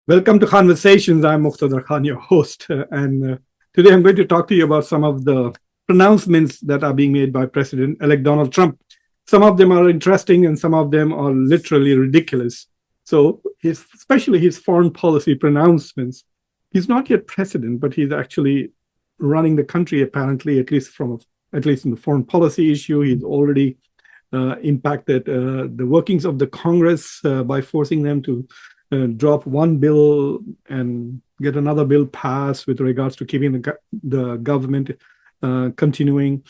Welcome to Conversations. I'm Muqtadar Khan, your host. And today I'm going to talk to you about some of the pronouncements that are being made by President elect Donald Trump. Some of them are interesting and some of them are literally ridiculous. So, especially his foreign policy pronouncements. He's not yet president, but he's actually running the country, apparently, at least in the foreign policy issue. He's already impacted the workings of the Congress by forcing them to drop one bill and get another bill passed with regards to keeping the government continuing,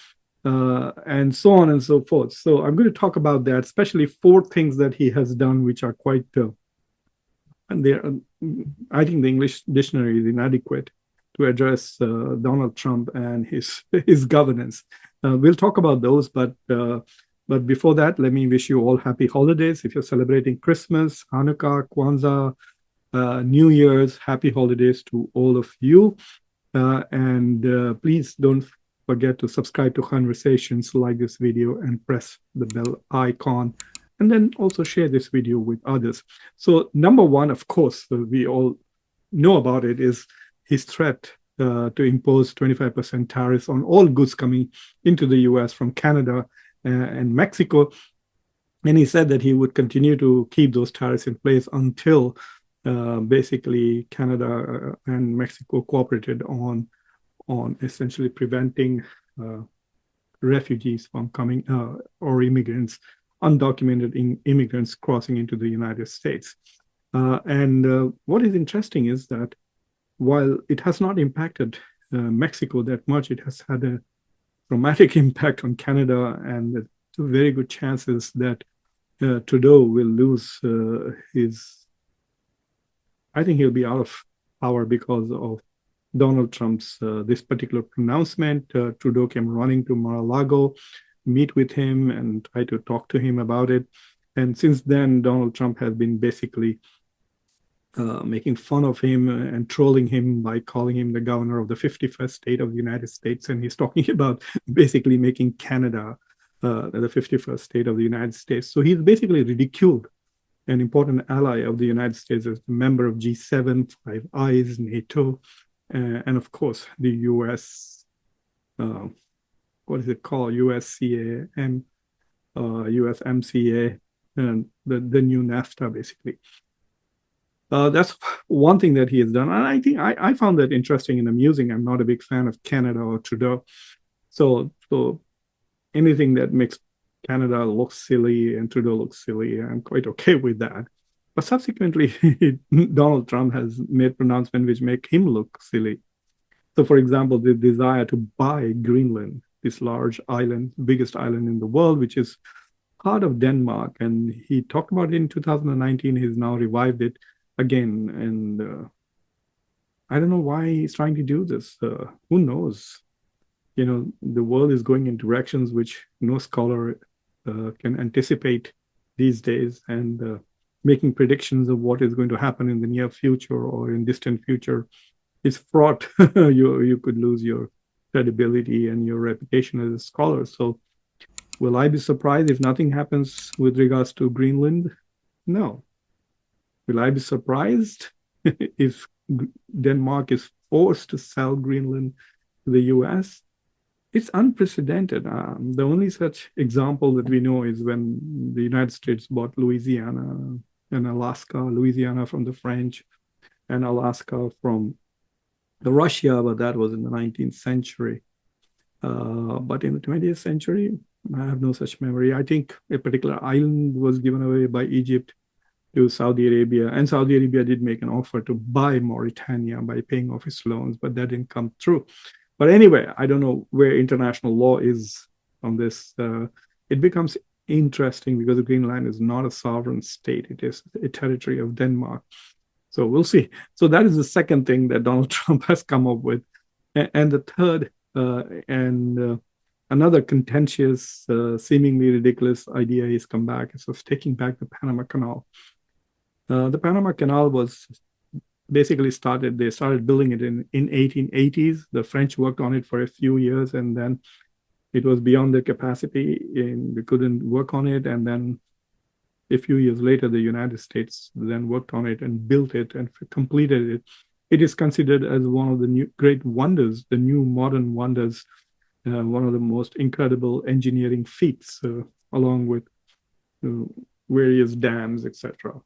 and so on and so forth. So I'm going to talk about that, especially four things that he has done, which are quite, and they I think the English dictionary is inadequate to address Donald Trump and his governance. We'll talk about those, but before that, let me wish you all happy holidays. If you're celebrating Christmas, Hanukkah, Kwanzaa, New Year's, happy holidays to all of you. And please don't forget to subscribe to Conversations, like this video, and press the bell icon. And then also share this video with others. So number one, of course, we all know about it, is his threat to impose 25% tariffs on all goods coming into the US from Canada and Mexico. And he said that he would continue to keep those tariffs in place until basically Canada and Mexico cooperated on essentially preventing refugees from coming, or immigrants, undocumented immigrants crossing into the United States. And what is interesting is that while it has not impacted Mexico that much, it has had a dramatic impact on Canada, and there's very good chances that Trudeau will lose his. I think he'll be out of power because of Donald Trump's this particular pronouncement. Trudeau came running to Mar-a-Lago, meet with him, and try to talk to him about it. And since then, Donald Trump has been basically making fun of him and trolling him by calling him the governor of the 51st state of the United States. And he's talking about basically making Canada the 51st state of the United States. So he's basically ridiculed an important ally of the United States as a member of G7, Five Eyes, NATO, and of course, the US, what is it called? USCA and USMCA, and the new NAFTA, basically. That's one thing that he has done. And I think I found that interesting and amusing. I'm not a big fan of Canada or Trudeau. So anything that makes Canada look silly and Trudeau look silly, I'm quite okay with that. But subsequently, Donald Trump has made pronouncements which make him look silly. So, for example, the desire to buy Greenland, this large island, biggest island in the world, which is part of Denmark. And he talked about it in 2019. He's now revived it again, and I don't know why he's trying to do this. Who knows? The world is going in directions which no scholar can anticipate these days, and making predictions of what is going to happen in the near future or in distant future is fraught. You could lose your credibility and your reputation as a scholar. So will I be surprised if nothing happens with regards to Greenland? No. Will I be surprised if Denmark is forced to sell Greenland to the US? It's unprecedented. The only such example that we know is when the United States bought Louisiana and Alaska, Louisiana from the French and Alaska from the Russia, but that was in the 19th century. But in the 20th century, I have no such memory. I think a particular island was given away by Egypt to Saudi Arabia, and Saudi Arabia did make an offer to buy Mauritania by paying off its loans, but that didn't come through. But anyway, I don't know where international law is on this. It becomes interesting because Greenland is not a sovereign state. It is a territory of Denmark. So we'll see. So that is the second thing that Donald Trump has come up with. And the third, and another contentious, seemingly ridiculous idea he's come back is of taking back the Panama Canal. The Panama Canal was basically they started building it in 1880s. The French worked on it for a few years, and then it was beyond their capacity, and we couldn't work on it. And then a few years later, the United States then worked on it and built it and completed it. It is considered as one of the new great wonders, the new modern wonders, one of the most incredible engineering feats, along with uh, various dams, etc.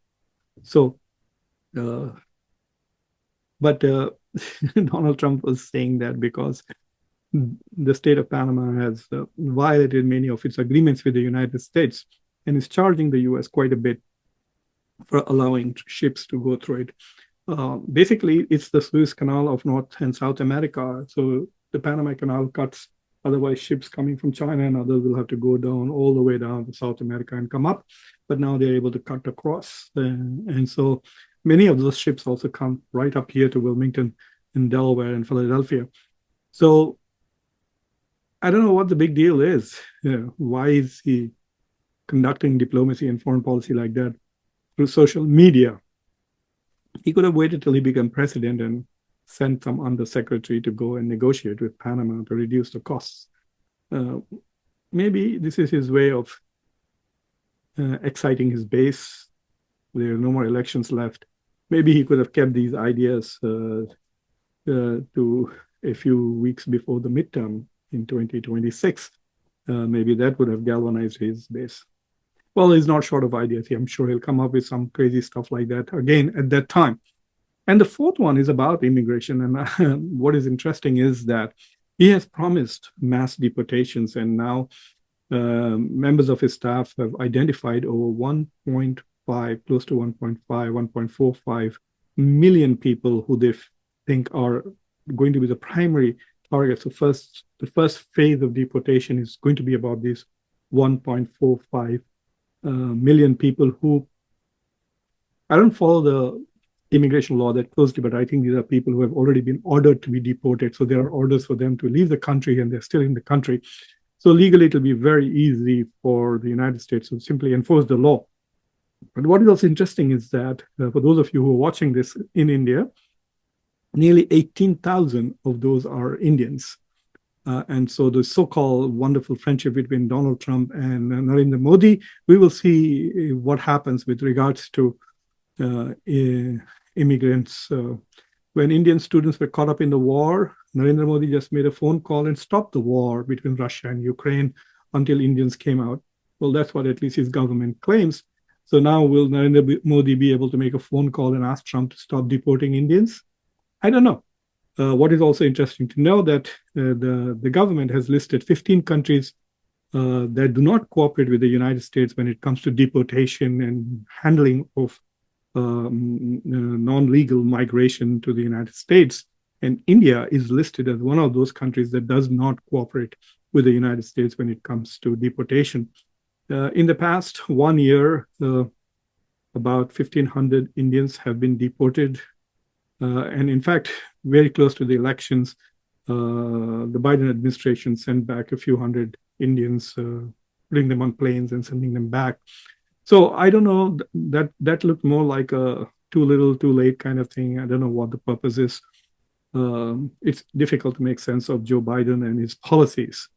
So, uh, but Donald Trump was saying that because the state of Panama has violated many of its agreements with the United States and is charging the US quite a bit for allowing ships to go through it. Basically, it's the Suez Canal of North and South America. So the Panama Canal cuts, otherwise ships coming from China and others will have to go down all the way down to South America and come up. But now they're able to cut across. And so many of those ships also come right up here to Wilmington in Delaware and Philadelphia. So I don't know what the big deal is. Why is he conducting diplomacy and foreign policy like that through social media? He could have waited till he became president and sent some undersecretary to go and negotiate with Panama to reduce the costs. Maybe this is his way of exciting his base. There are no more elections left. Maybe he could have kept these ideas to a few weeks before the midterm in 2026. Maybe that would have galvanized his base. Well, he's not short of ideas. I'm sure he'll come up with some crazy stuff like that again at that time. And the fourth one is about immigration. And what is interesting is that he has promised mass deportations, and now members of his staff have identified over 1.5, close to 1.5, 1.45 million people who they think are going to be the primary targets. So the first phase of deportation is going to be about these 1.45 million people who, I don't follow the immigration law that closely, but I think these are people who have already been ordered to be deported. So there are orders for them to leave the country and they're still in the country. So legally, it'll be very easy for the United States to simply enforce the law. But what is also interesting is that for those of you who are watching this in India, nearly 18,000 of those are Indians. And so the so-called wonderful friendship between Donald Trump and Narendra Modi, we will see what happens with regards to immigrants. When Indian students were caught up in the war, Narendra Modi just made a phone call and stopped the war between Russia and Ukraine until Indians came out. Well, that's what at least his government claims. So now will Narendra Modi be able to make a phone call and ask Trump to stop deporting Indians? I don't know. What is also interesting to know that the government has listed 15 countries that do not cooperate with the United States when it comes to deportation and handling of non-legal migration to the United States. And India is listed as one of those countries that does not cooperate with the United States when it comes to deportation. In the past 1 year, about 1,500 Indians have been deported. And in fact, very close to the elections, the Biden administration sent back a few hundred Indians, putting them on planes and sending them back. So I don't know, that looked more like a too little, too late kind of thing. I don't know what the purpose is. It's difficult to make sense of Joe Biden and his policies.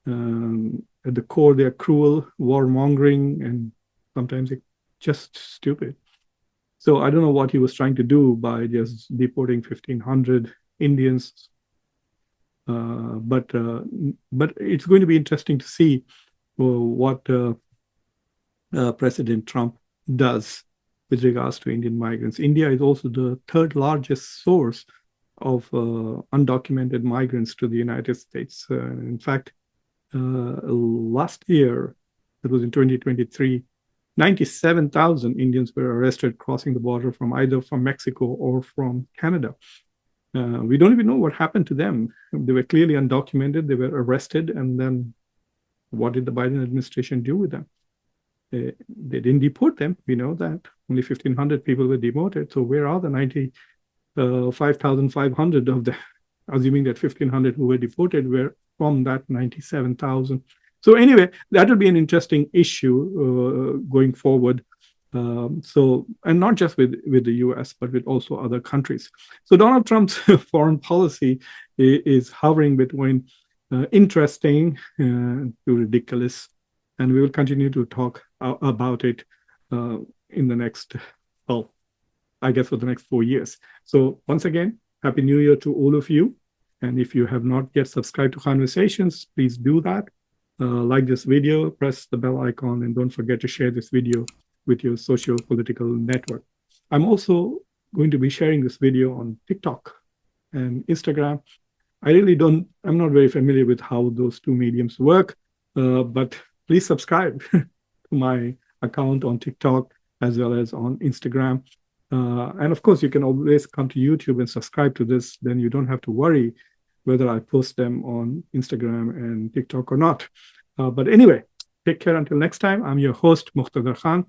At the core, they're cruel, warmongering, and sometimes just stupid. So I don't know what he was trying to do by just deporting 1,500 Indians. But it's going to be interesting to see what President Trump does with regards to Indian migrants. India is also the third largest source of undocumented migrants to the United States. In fact, last year, it was in 2023, 97,000 Indians were arrested crossing the border from either from Mexico or from Canada. We don't even know what happened to them. They were clearly undocumented. They were arrested. And then what did the Biden administration do with them? They didn't deport them. We know that. Only 1,500 people were deported. So where are the 95,500 of them? Assuming that 1,500 who were deported were from that 97,000. So anyway, that will be an interesting issue going forward. And not just with the US, but with also other countries. So Donald Trump's foreign policy is hovering between interesting to ridiculous. And we will continue to talk about it in the next, well, I guess for the next 4 years. So once again, Happy New Year to all of you. And if you have not yet subscribed to Conversations, please do that. Like this video, press the bell icon, and don't forget to share this video with your social political network. I'm also going to be sharing this video on TikTok and Instagram. I'm not very familiar with how those two mediums work, but please subscribe to my account on TikTok as well as on Instagram. And of course, you can always come to YouTube and subscribe to this. Then you don't have to worry whether I post them on Instagram and TikTok or not. But anyway, take care until next time. I'm your host, Muqtadar Khan.